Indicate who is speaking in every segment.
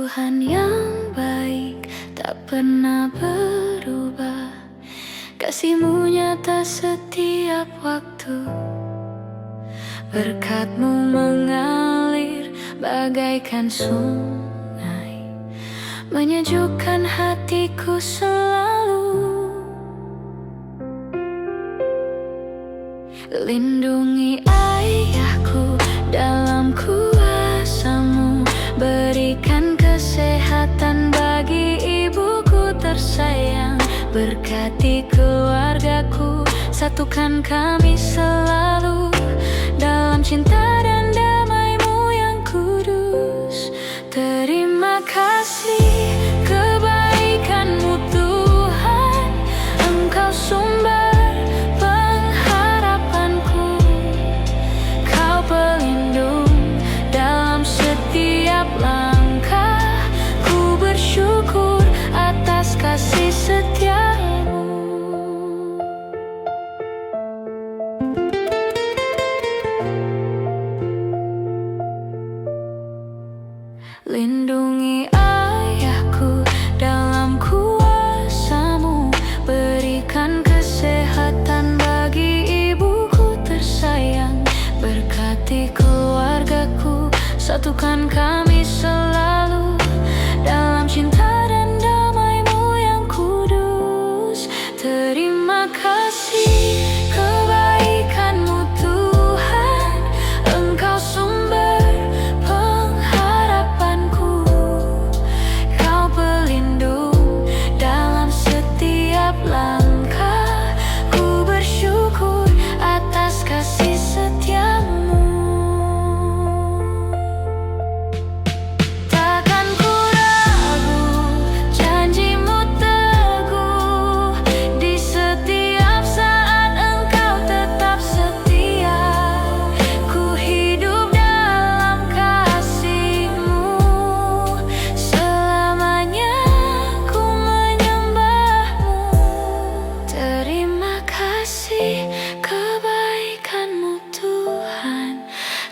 Speaker 1: Tuhan yang baik, tak pernah berubah. Kasih-Mu nyata setiap waktu. Berkat-Mu mengalir bagaikan sungai, menyejukkan hatiku selalu. Lindungi ayahku dalam kuasa-Mu, berikan kesehatan bagi ibuku tersayang. Berkati keluargaku, satukan kami selalu dalam cinta dan damai-Mu yang kudus. Terima kasih kebaikan-Mu Tuhan, Engkau sumber pengharapanku. Kau pelindung dalam setiap langkah. Ku bersyukur atas kasih setia-Mu. Lindungi ayahku dalam kuasa-Mu, berikan kesehatan bagi ibuku tersayang. Berkati keluargaku, satukan kami selalu dalam cinta dan damai-Mu yang kudus. Terima kasih kebaikan-Mu Tuhan, Engkau sumber pengharapanku. Kau pelindung dalam setiap langkah. Ku bersyukur atas kasih setia-Mu. Takkan ku ragu, janji-Mu teguh. Di setiap saat Engkau tetap setia. Ku hidup dalam kasih-Mu, selamanya ku menyembah-Mu. Terima kasih kebaikan-Mu Tuhan,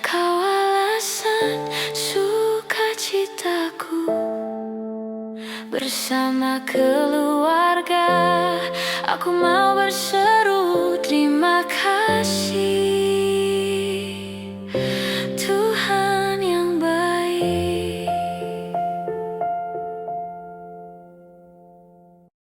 Speaker 1: Kau alasan sukacitaku. Bersama keluarga aku mau berseru terima kasih.